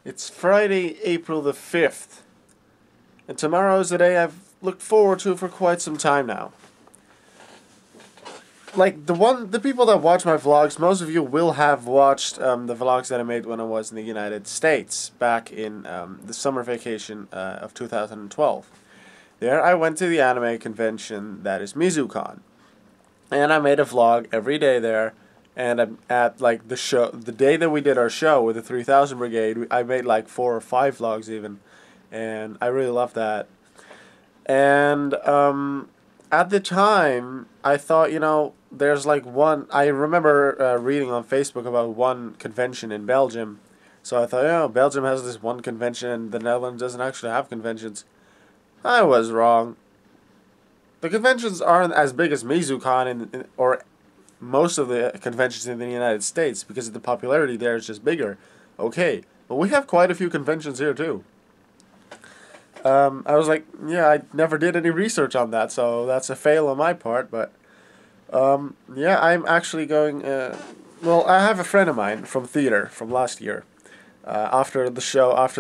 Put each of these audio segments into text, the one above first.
It's Friday, April the 5th, and tomorrow is the day I've looked forward to for quite some time now. Like, the people that watch my vlogs, most of you will have watched the vlogs that I made when I was in the United States, back in the summer vacation of 2012. There I went to the anime convention that is YaYcon, and I made a vlog every day there. And I'm at like the day that we did our show with the 3000 Brigade, I made like 4 or 5 vlogs even, and I really loved that. And at the time, I thought, there's like one. I remember reading on Facebook about one convention in Belgium, so I thought, Belgium has this one convention, and the Netherlands doesn't actually have conventions. I was wrong. The conventions aren't as big as YaYcon or most of the conventions in the United States, because the popularity there is just bigger. Okay, but we have quite a few conventions here too. I was like, I never did any research on that, so that's a fail on my part, but I'm actually going, well, I have a friend of mine from theater from last year. After the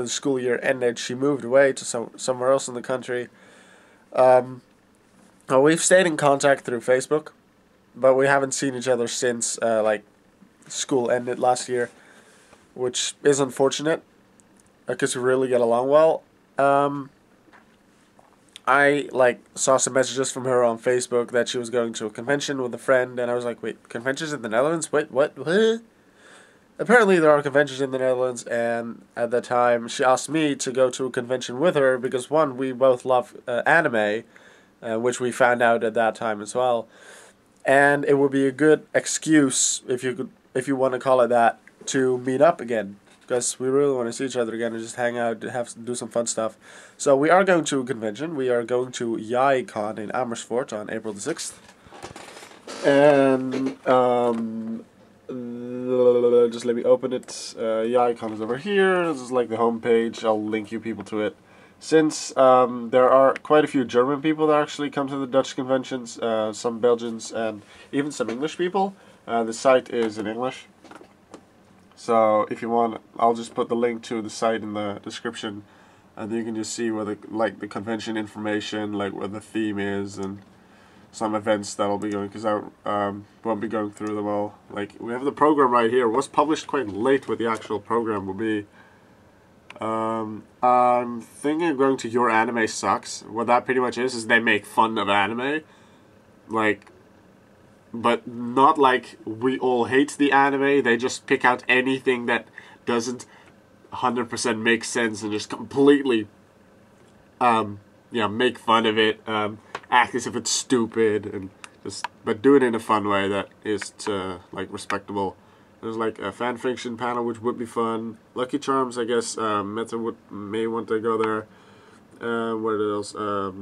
school year ended, she moved away to somewhere else in the country. We've stayed in contact through Facebook, but we haven't seen each other since school ended last year, which is unfortunate because we really get along well. I saw some messages from her on Facebook that she was going to a convention with a friend, and I was like, wait, conventions in the Netherlands? Wait, what? Apparently there are conventions in the Netherlands, and at the time she asked me to go to a convention with her because, one, we both love anime, which we found out at that time as well. And it would be a good excuse, if you want to call it that, to meet up again, because we really want to see each other again and just hang out, do some fun stuff. So we are going to a convention. We are going to YaYcon in Amersfoort on April the 6th. And just let me open it. YaYcon is over here. This is like the homepage. I'll link you people to it. Since there are quite a few German people that actually come to the Dutch conventions, some Belgians, and even some English people, the site is in English. So if you want, I'll just put the link to the site in the description, and you can just see where the convention information, like where the theme is, and some events that'll be going, because I won't be going through them all. Like, we have the program right here. It was published quite late what the actual program will be. I'm thinking of going to Your Anime Sucks. What that pretty much is they make fun of anime. But not like we all hate the anime. They just pick out anything that doesn't 100% make sense and just completely, make fun of it, act as if it's stupid, and but do it in a fun way that is respectable. There's like a fan fiction panel, which would be fun. Lucky Charms, I guess. Meta may want to go there. What else? What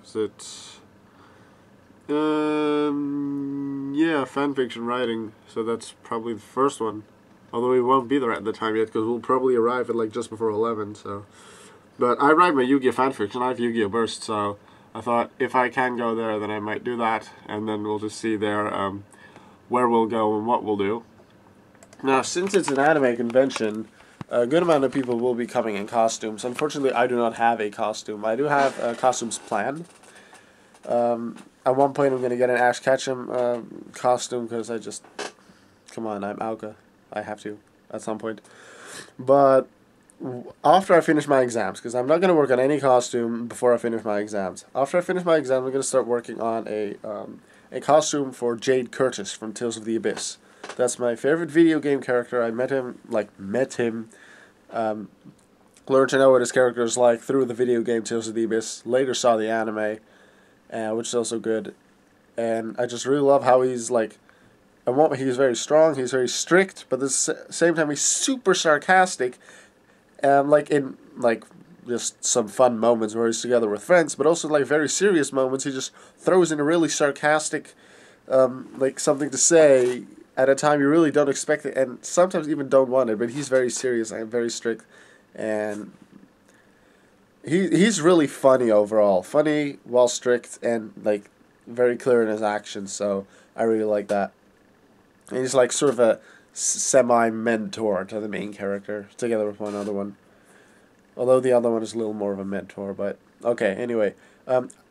was it? Fan fiction writing. So that's probably the first one. Although we won't be there at the time yet, because we'll probably arrive at just before 11. So, but I write my Yu-Gi-Oh fan fiction. I have Yu-Gi-Oh Burst, so I thought if I can go there, then I might do that, and then we'll just see there where we'll go and what we'll do. Now, since it's an anime convention, a good amount of people will be coming in costumes. Unfortunately, I do not have a costume. I do have costumes planned. At one point, I'm going to get an Ash Ketchum costume, because come on, I'm Alka. I have to, at some point. But after I finish my exams, because I'm not going to work on any costume before I finish my exams. After I finish my exams, I'm going to start working on a costume for Jade Curtis from Tales of the Abyss. That's my favorite video game character. I met him, learned to know what his character is like through the video game Tales of the Abyss. Later saw the anime, which is also good. And I just really love how he's he's very strong, he's very strict, but at the same time he's super sarcastic. And just some fun moments where he's together with friends, but also very serious moments. He just throws in a really sarcastic, something to say at a time you really don't expect it, and sometimes even don't want it. But he's very serious and very strict, and he's really funny overall. Funny while strict, and very clear in his actions. So I really like that. And he's like sort of a semi-mentor to the main character, together with one other one. Although the other one is a little more of a mentor, but okay. Anyway,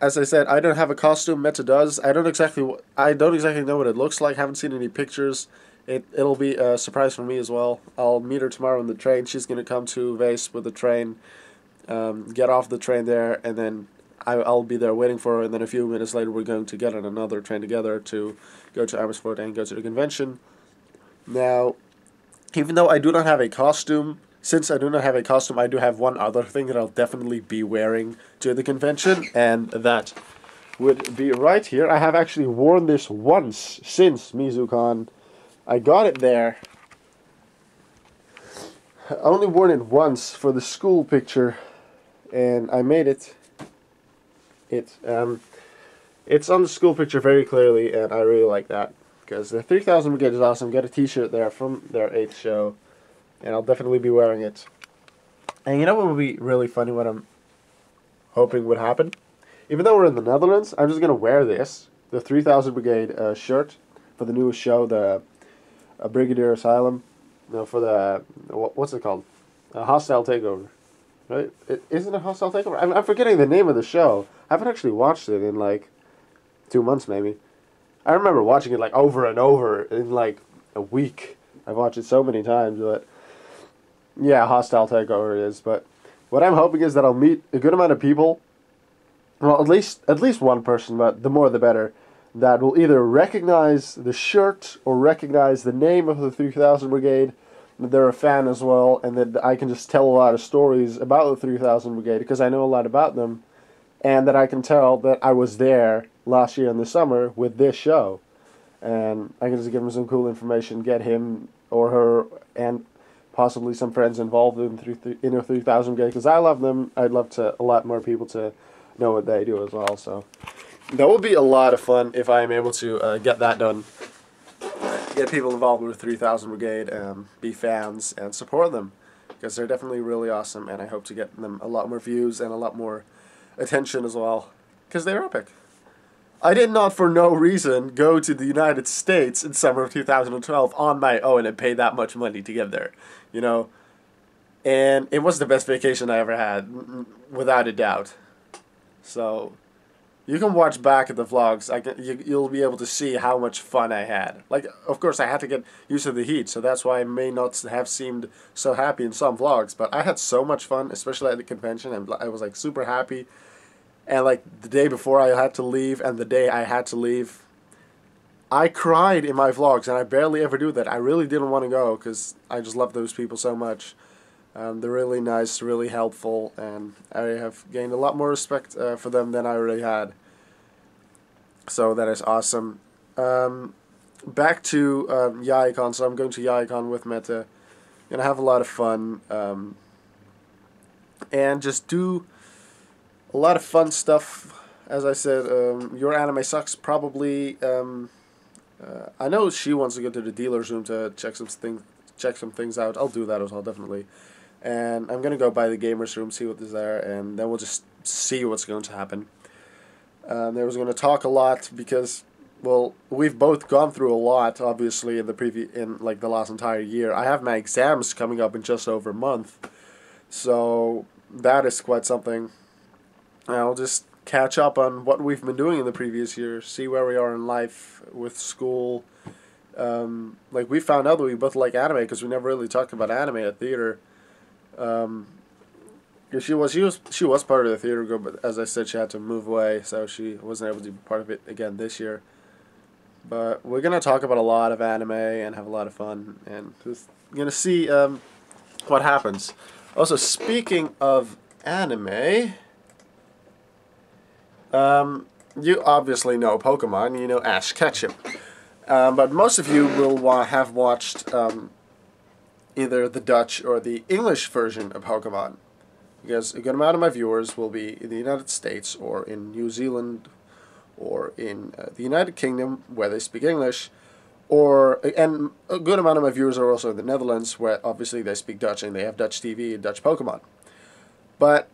as I said, I don't have a costume. Meta does. I don't exactly know what it looks like. Haven't seen any pictures. It'll be a surprise for me as well. I'll meet her tomorrow on the train. She's gonna come to Vase with the train, get off the train there, and then I'll be there waiting for her. And then a few minutes later, we're going to get on another train together to go to Amersfoort and go to the convention. Now, even though I do not have a costume, since I do not have a costume, I do have one other thing that I'll definitely be wearing to the convention, and that would be right here. I have actually worn this once since MizuCon. I got it there. I only worn it once for the school picture, and I made it. It's on the school picture very clearly, and I really like that because the 3000 Brigade is awesome. Got a T-shirt there from their 8th show, and I'll definitely be wearing it. And you know what would be really funny? What I'm hoping would happen, even though we're in the Netherlands, I'm just gonna wear this, the 3000 Brigade shirt for the newest show, the Brigadier Asylum. No, for the what's it called? Hostile Takeover, right? Isn't it Hostile Takeover? I'm forgetting the name of the show. I haven't actually watched it in like 2 months, maybe. I remember watching it like over and over in like a week. I've watched it so many times, but yeah, Hostile Takeover it is. But what I'm hoping is that I'll meet a good amount of people. Well, at least one person, but the more the better, that will either recognize the shirt or recognize the name of the 3000 Brigade, that they're a fan as well, and that I can just tell a lot of stories about the 3000 Brigade because I know a lot about them, and that I can tell that I was there last year in the summer with this show. And I can just give him some cool information, get him or her and possibly some friends involved in the 3000 Brigade because I love them. I'd love a lot more people to know what they do as well, so that would be a lot of fun if I am able to get that done. Get people involved with 3000 Brigade, be fans, and support them. Because they're definitely really awesome, and I hope to get them a lot more views and a lot more attention as well. Because they're epic. I did not for no reason go to the United States in summer of 2012 on my own and pay that much money to get there. You know? And it was the best vacation I ever had, without a doubt. So you can watch back at the vlogs. You'll be able to see how much fun I had. Like, of course, I had to get used to the heat, so that's why I may not have seemed so happy in some vlogs. But I had so much fun, especially at the convention, and I was like super happy. And like the day before I had to leave, and the day I had to leave, I cried in my vlogs, and I barely ever do that. I really didn't want to go because I just love those people so much. They're really nice, really helpful, and I have gained a lot more respect for them than I already had. So that is awesome. Back to YaYcon. So I'm going to YaYcon with Meta. Gonna have a lot of fun, and just do a lot of fun stuff. As I said, Your Anime Sucks probably. I know she wants to go to the dealer's room to check some things out. I'll do that as well, definitely. And I'm gonna go by the gamer's room, see what is there, and then we'll just see what's going to happen. They was going to talk a lot because, well, we've both gone through a lot, obviously, in the last entire year. I have my exams coming up in just over a month, so that is quite something. I'll just catch up on what we've been doing in the previous year, see where we are in life with school. Like, we found out that we both like anime because we never really talked about anime at theater. She was part of the theater group, but as I said, she had to move away, so she wasn't able to be part of it again this year. But we're gonna talk about a lot of anime and have a lot of fun, and just gonna see what happens. Also, speaking of anime, you obviously know Pokemon. You know Ash Ketchum, but most of you will have watched either the Dutch or the English version of Pokemon. Because a good amount of my viewers will be in the United States or in New Zealand or in the United Kingdom where they speak English, and a good amount of my viewers are also in the Netherlands where obviously they speak Dutch and they have Dutch TV and Dutch Pokemon. But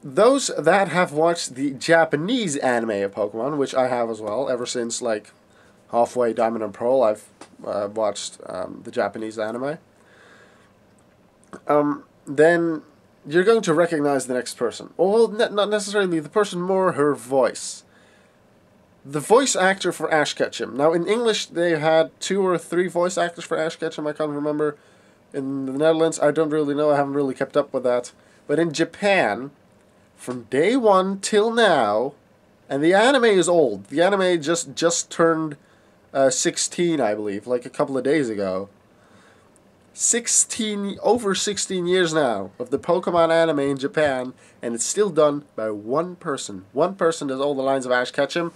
those that have watched the Japanese anime of Pokemon, which I have as well, ever since like halfway Diamond and Pearl, I've watched the Japanese anime, then you're going to recognize the next person. Well, not necessarily the person, more her voice. The voice actor for Ash Ketchum. Now, in English, they had 2 or 3 voice actors for Ash Ketchum. I can't remember. In the Netherlands, I don't really know. I haven't really kept up with that. But in Japan, from day 1 till now, and the anime is old. The anime just turned 16, I believe, like a couple of days ago. Over 16 years now of the Pokemon anime in Japan, and it's still done by one person. One person does all the lines of Ash Ketchum.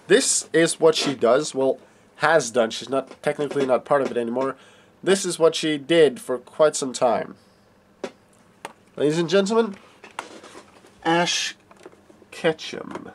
This is what she does, well, has done. She's not technically not part of it anymore. This is what she did for quite some time. Ladies and gentlemen, Ash Ketchum.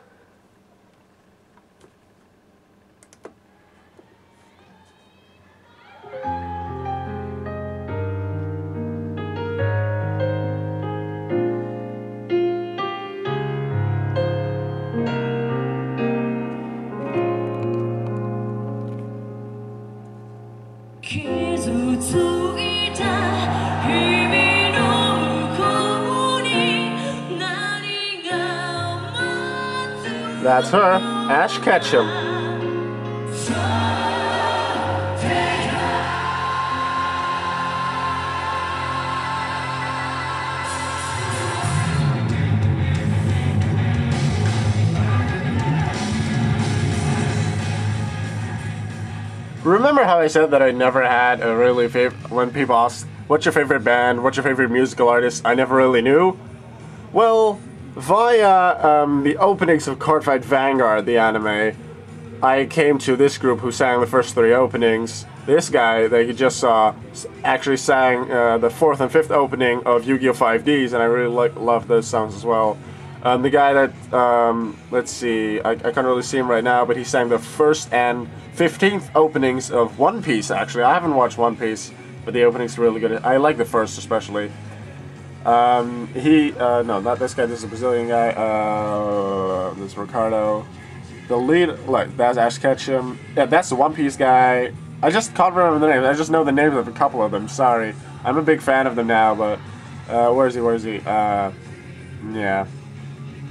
That's her, Ash Ketchum. Remember how I said that I never had a really favorite, when people asked, what's your favorite band, what's your favorite musical artist, I never really knew? Well, via the openings of Cardfight Vanguard, the anime, I came to this group who sang the first 3 openings. This guy that you just saw actually sang the 4th and 5th opening of Yu-Gi-Oh! 5Ds, and I really love those songs as well. The guy that, let's see, I can't really see him right now, but he sang the 1st and 15th openings of One Piece, actually. I haven't watched One Piece, but the opening's really good. I like the 1st especially. No, not this guy, this is a Brazilian guy, this is Ricardo. The lead, look, that's Ash Ketchum. Yeah, that's the One Piece guy. I just can't remember the names, I just know the names of a couple of them, sorry. I'm a big fan of them now, but, where is he, yeah.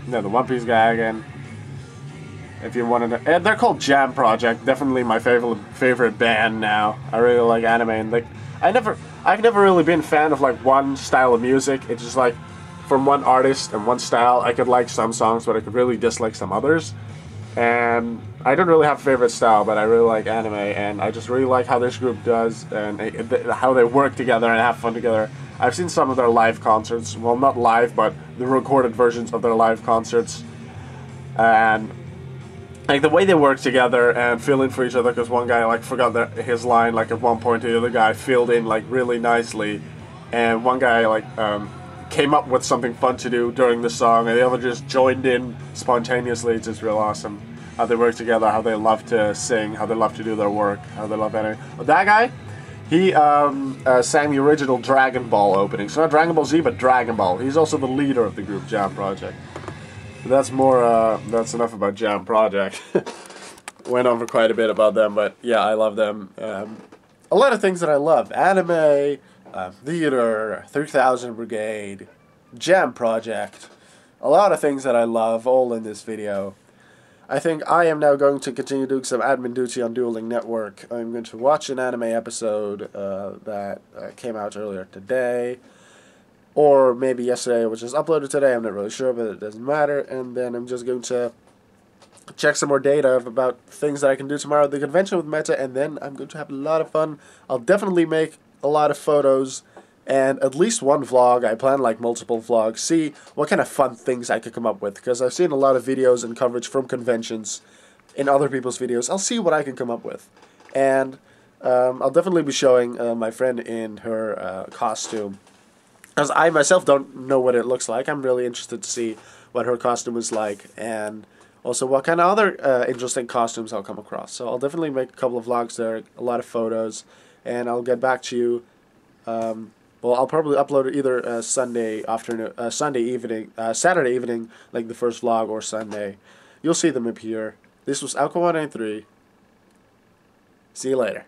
No, the One Piece guy again. If you wanted to, they're called Jam Project, definitely my favorite band now. I really like anime, and like, I've never really been a fan of like one style of music. It's just like from one artist and one style. I could like some songs, but I could really dislike some others. And I don't really have a favorite style, but I really like anime, and I just really like how this group does and how they work together and have fun together. I've seen some of their live concerts. Well, not live, but the recorded versions of their live concerts. And like the way they work together and fill in for each other, because one guy like forgot his line like at one point, the other guy filled in like really nicely, and one guy like came up with something fun to do during the song, and the other just joined in spontaneously. It's just real awesome how they work together, how they love to sing, how they love to do their work, how they love anything. But that guy, he sang the original Dragon Ball opening. So not Dragon Ball Z, but Dragon Ball. He's also the leader of the group Jam Project. That's that's enough about Jam Project. Went on for quite a bit about them, but yeah, I love them. A lot of things that I love. Anime, theater, 3000 Brigade, Jam Project. A lot of things that I love, all in this video. I think I am now going to continue doing some admin duty on Dueling Network. I'm going to watch an anime episode that came out earlier today. Or maybe yesterday, which is uploaded today, I'm not really sure, but it doesn't matter. And then I'm just going to check some more data about things that I can do tomorrow at the convention with Meta, and then I'm going to have a lot of fun. I'll definitely make a lot of photos, and at least one vlog. I plan like multiple vlogs, see what kind of fun things I could come up with, because I've seen a lot of videos and coverage from conventions in other people's videos. I'll see what I can come up with. And I'll definitely be showing my friend in her costume, because I myself don't know what it looks like. I'm really interested to see what her costume is like, and also what kind of other interesting costumes I'll come across. So I'll definitely make a couple of vlogs there, a lot of photos, and I'll get back to you. Well, I'll probably upload it either Sunday afternoon, Saturday evening, like the first vlog, or Sunday. You'll see them up here. This was YaYcon 193. See you later.